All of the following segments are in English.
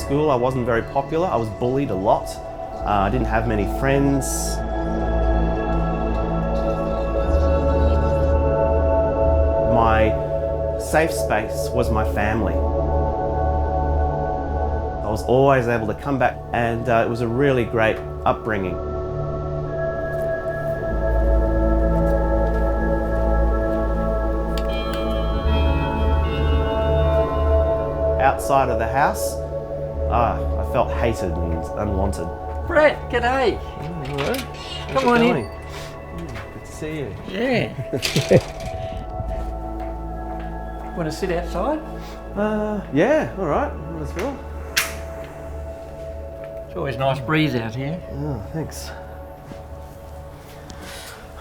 school, I wasn't very popular. I was bullied a lot. I didn't have many friends. My safe space was my family. I was always able to come back, and it was a really great upbringing. Outside of the house, I felt hated and unwanted. Brett, g'day. Hello. Come on in. Good to see you. Yeah. Want to sit outside? Yeah, all right. Let's go. It's always a nice breeze out here. Oh, thanks.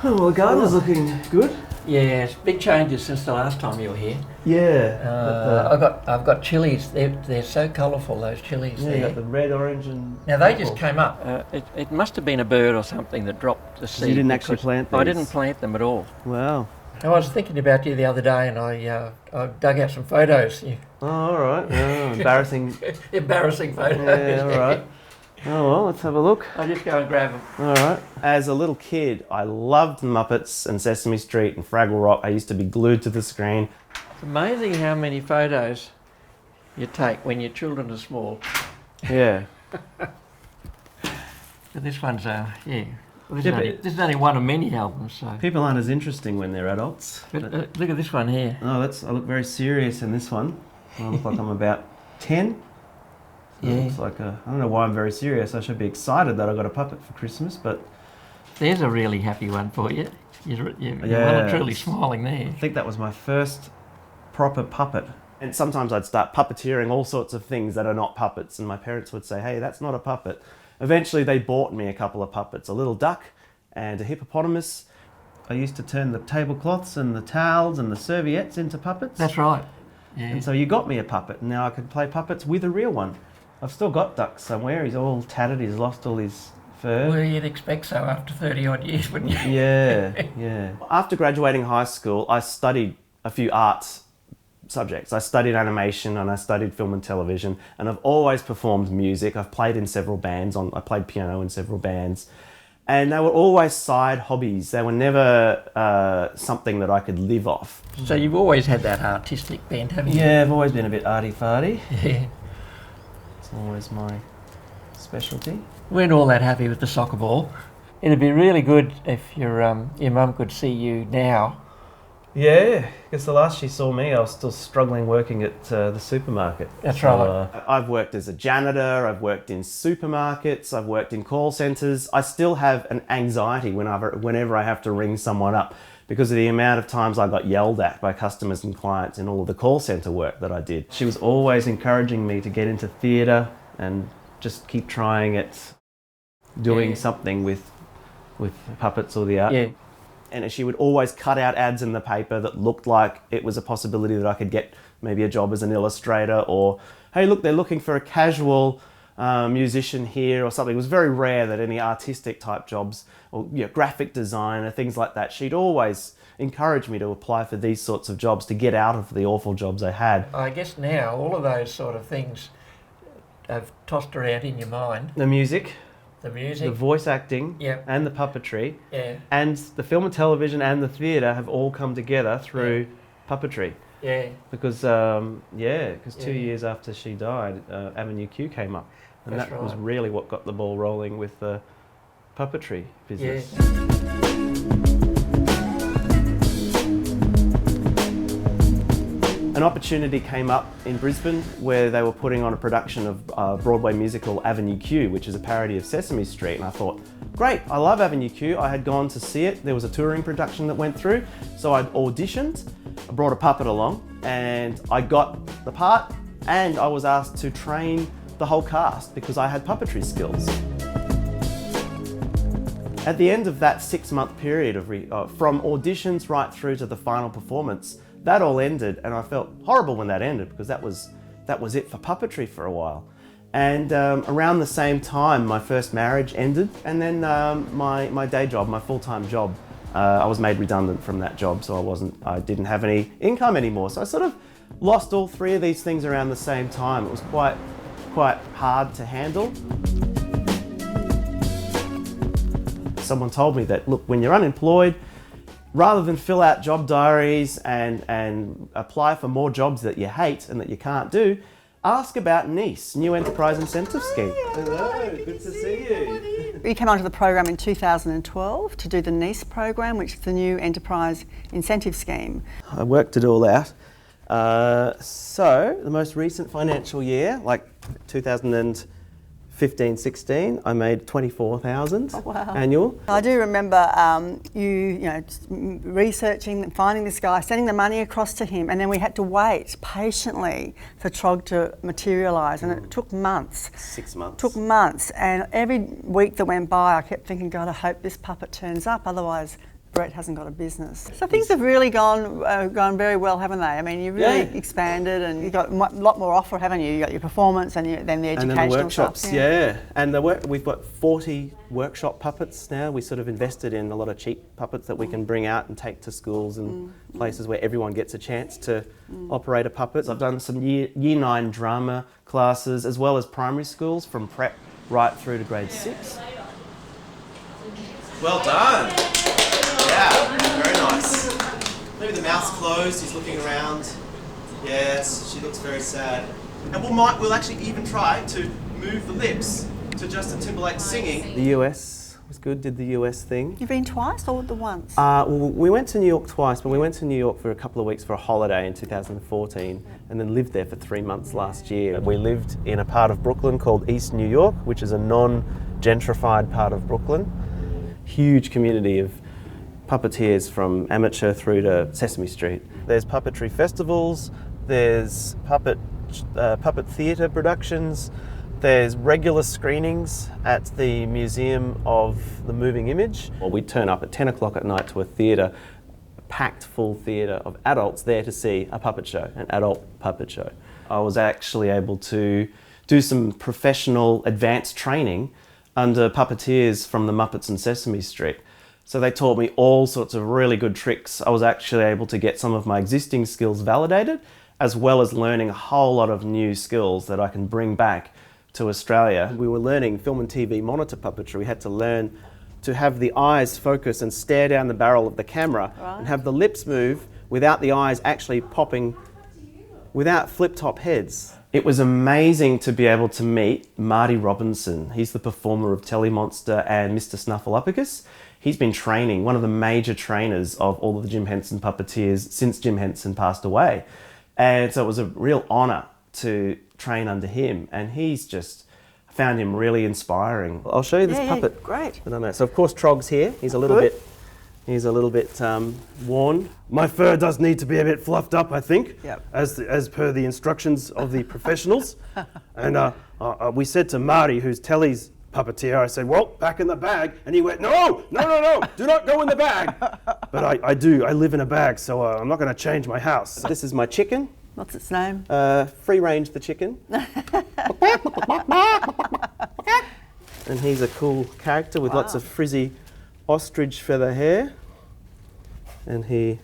Oh, well, the garden's looking good. Yes, big changes since the last time you were here. Yeah. I've got chilies. They're so colourful, those chilies. Yeah, you got the red, orange, and now they purple. just came up. It must have been a bird or something that dropped the seed. You didn't actually plant these? I didn't plant them at all. Wow. I was thinking about you the other day, and I dug out some photos. Oh, all right. Oh, embarrassing. Embarrassing photos. Yeah, all right. Oh, well, let's have a look. I'll just go and grab them. All right. As a little kid, I loved Muppets and Sesame Street and Fraggle Rock. I used to be glued to the screen. It's amazing how many photos you take when your children are small. Yeah. But this one's, yeah. Well, this is only one of many albums, so. People aren't as interesting when they're adults. But look at this one here. Oh, I look very serious in this one. I look like I'm about 10. So Yeah. It looks like I don't know why I'm very serious. I should be excited that I got a puppet for Christmas, but There's a really happy one for you. You're Yeah. well and truly smiling there. I think that was my first proper puppet. And sometimes I'd start puppeteering all sorts of things that are not puppets, and my parents would say, hey, that's not a puppet. Eventually they bought me a couple of puppets, a little duck and a hippopotamus. I used to turn the tablecloths and the towels and the serviettes into puppets. That's right. Yeah. And so you got me a puppet, and now I can play puppets with a real one. I've still got Duck somewhere. He's all tattered. He's lost all his fur. Well, you'd expect so after 30 odd years, wouldn't you? Yeah, yeah. After graduating high school, I studied a few arts subjects. I studied animation and I studied film and television, and I've always performed music. I've played in several bands. I played piano in several bands, and they were always side hobbies. They were never something that I could live off. So you've always had that artistic bent, haven't you? Yeah, I've always been a bit arty-farty. Yeah. It's always my specialty. Weren't all that happy with the soccer ball. It'd be really good if your mum could see you now. Yeah, because the last she saw me, I was still struggling working at the supermarket. That's right. I've worked as a janitor, I've worked in supermarkets, I've worked in call centres. I still have an anxiety whenever I have to ring someone up because of the amount of times I got yelled at by customers and clients in all of the call centre work that I did. She was always encouraging me to get into theatre and just keep trying at doing something with puppets or the art. Yeah. And she would always cut out ads in the paper that looked like it was a possibility that I could get maybe a job as an illustrator, or, hey, look, they're looking for a casual musician here or something. It was very rare that any artistic type jobs or graphic design or things like that. She'd always encourage me to apply for these sorts of jobs to get out of the awful jobs I had. I guess now all of those sort of things have tossed around in your mind. The music, The music, the voice acting, Yep. and the puppetry, yeah, and the film and television and the theatre have all come together through puppetry. yeah. Because 2 Yeah. years after she died, Avenue Q came up, and That's that was right. really what got the ball rolling with the puppetry business. An opportunity came up in Brisbane where they were putting on a production of Broadway musical Avenue Q, which is a parody of Sesame Street, and I thought, great, I love Avenue Q. I had gone to see it. There was a touring production that went through, so I'd auditioned. I brought a puppet along, and I got the part, and I was asked to train the whole cast because I had puppetry skills. At the end of that 6-month period from auditions right through to the final performance, that all ended, and I felt horrible when that ended because that was it for puppetry for a while. And around the same time, my first marriage ended, and then my day job, my full-time job, I was made redundant from that job, so I didn't have any income anymore. So I sort of lost all three of these things around the same time. It was quite quite hard to handle. Someone told me that, look, when you're unemployed, rather than fill out job diaries and apply for more jobs that you hate and that you can't do, ask about NEIS, New Enterprise Incentive Scheme. Hello, good to see you. We came onto the program in 2012 to do the NEIS program, which is the New Enterprise Incentive Scheme. I worked it all out. So the most recent financial year, like 2015-16, I made $24,000 annual. I do remember you researching and finding this guy, sending the money across to him, and then we had to wait patiently for Trog to materialise, and it took months. 6 months. Took months, and every week that went by I kept thinking, God, I hope this puppet turns up, otherwise Brett hasn't got a business. So things have really gone very well, haven't they? I mean, you've really expanded, and you've got a lot more offer, haven't you? You've got your performance and then the educational and then the workshops, stuff. Yeah. And we've got 40 workshop puppets now. We sort of invested in a lot of cheap puppets that we can bring out and take to schools and places where everyone gets a chance to operate a puppet. I've done some year 9 drama classes, as well as primary schools, from prep right through to grade 6. Well done. Yeah, very nice. Maybe the mouth's closed, he's looking around. Yes, she looks very sad. And we'll actually even try to move the lips to Justin Timberlake singing. The US was good, did the US thing. You've been twice or the once? Well, we went to New York twice, but we went to New York for a couple of weeks for a holiday in 2014 and then lived there for 3 months last year. We lived in a part of Brooklyn called East New York, which is a non-gentrified part of Brooklyn. Huge community of puppeteers from amateur through to Sesame Street. There's puppetry festivals, there's puppet theatre productions, there's regular screenings at the Museum of the Moving Image. Well, we'd turn up at 10 o'clock at night to a theatre, a packed full theatre of adults there to see a puppet show, an adult puppet show. I was actually able to do some professional advanced training under puppeteers from the Muppets and Sesame Street. So they taught me all sorts of really good tricks. I was actually able to get some of my existing skills validated, as well as learning a whole lot of new skills that I can bring back to Australia. We were learning film and TV monitor puppetry. We had to learn to have the eyes focus and stare down the barrel of the camera and have the lips move without the eyes actually popping, without flip-top heads. It was amazing to be able to meet Marty Robinson. He's the performer of Telemonster and Mr. Snuffleupagus. He's been training, one of the major trainers of all of the Jim Henson puppeteers since Jim Henson passed away. And so it was a real honour to train under him. And he's just, I found him really inspiring. I'll show you this puppet. Yeah, great. I don't know. So of course Trog's here. He's a little bit worn. My fur does need to be a bit fluffed up, I think, as per the instructions of the professionals. And we said to Marty, who's Telly's puppeteer, I said, well, back in the bag. And he went, no, do not go in the bag. But I live in a bag, so I'm not going to change my house. This is my chicken. What's its name? Free range the chicken. And he's a cool character with lots of frizzy ostrich feather hair. And he...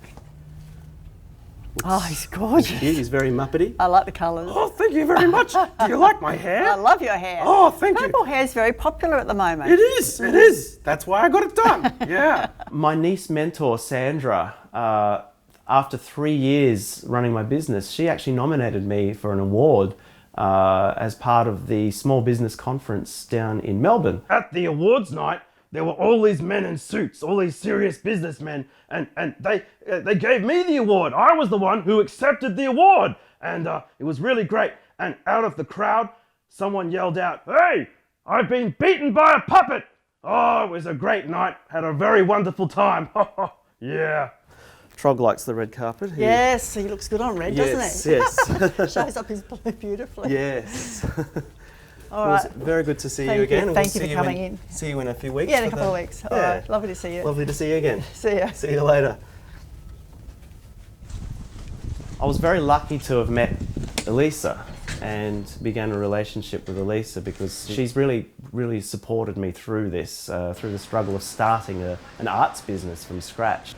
Oh, he's gorgeous. He's very Muppety. I like the colours. Oh, thank you very much. Do you like my hair? I love your hair. Oh, thank you. Purple hair is very popular at the moment. It is. That's why I got it done. Yeah. My niece mentor, Sandra, after 3 years running my business, she actually nominated me for an award as part of the Small Business Conference down in Melbourne. At the awards night, there were all these men in suits, all these serious businessmen, and they gave me the award. I was the one who accepted the award, and it was really great. And out of the crowd, someone yelled out, "Hey, I've been beaten by a puppet!" Oh, it was a great night. Had a very wonderful time. Yeah. Trog likes the red carpet. Yes, he looks good on red, doesn't he? Yes. Shows up his blue beautifully. Yes. All right. Well, very good to see you again. Thank you for coming in. See you in a few weeks. Yeah, in a couple of weeks. All right. Lovely to see you. Lovely to see you again. See ya. See you later. I was very lucky to have met Elissa and began a relationship with Elissa because she's really supported me through this, through the struggle of starting an arts business from scratch.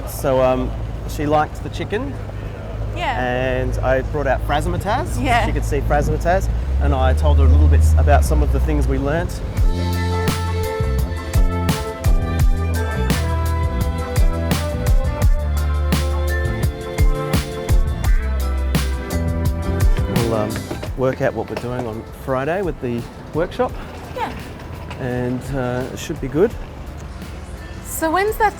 So she liked the chicken. Yeah. And I brought out Frazzmatazz. Yeah. She could see Frazzmatazz. and I told her a little bit about some of the things we learnt. We'll work out what we're doing on Friday with the workshop. Yeah. And it should be good. So when's that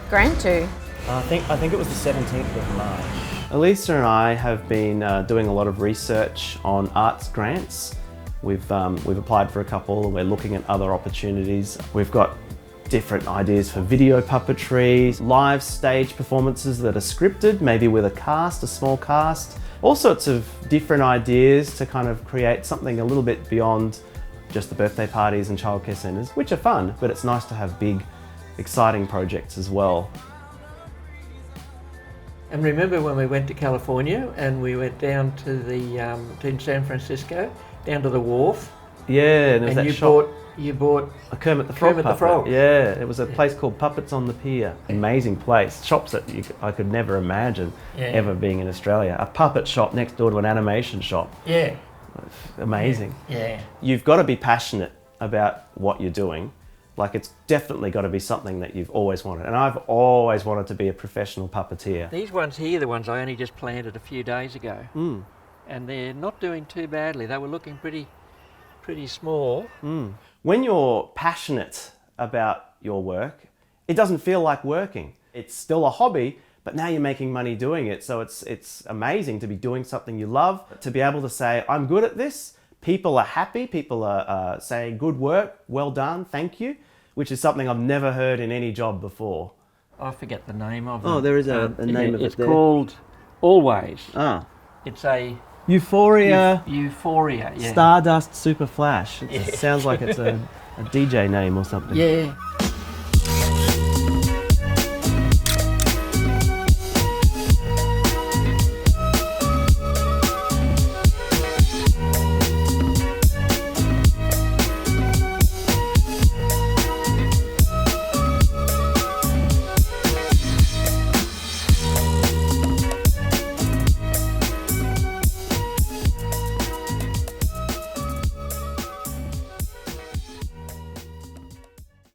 grant due? I think it was the 17th of March. Elissa and I have been doing a lot of research on arts grants. We've applied for a couple, and we're looking at other opportunities. We've got different ideas for video puppetry, live stage performances that are scripted, maybe with a small cast. All sorts of different ideas to kind of create something a little bit beyond just the birthday parties and childcare centres, which are fun, but it's nice to have big, exciting projects as well. And remember when we went to California and we went down to in San Francisco, down to the wharf? Yeah, and, and you bought a Kermit the Frog Kermit puppet. the Frog. Yeah, it was a place called Puppets on the Pier. Amazing place. Shops that I could never imagine ever being in Australia. A puppet shop next door to an animation shop. Yeah. Amazing. Yeah. You've got to be passionate about what you're doing. Like, it's definitely got to be something that you've always wanted. And I've always wanted to be a professional puppeteer. These ones here, the ones I only just planted a few days ago. And they're not doing too badly. They were looking pretty small. When you're passionate about your work, it doesn't feel like working. It's still a hobby, but now you're making money doing it. So it's amazing to be doing something you love, to be able to say, I'm good at this. People are happy. People are saying, good work, well done, thank you, which is something I've never heard in any job before. I forget the name of it. Oh, there is a name of it It's there. called Always. Ah. It's a Euphoria. Euphoria, yeah. Stardust Super Flash. It sounds like it's a DJ name or something. Yeah.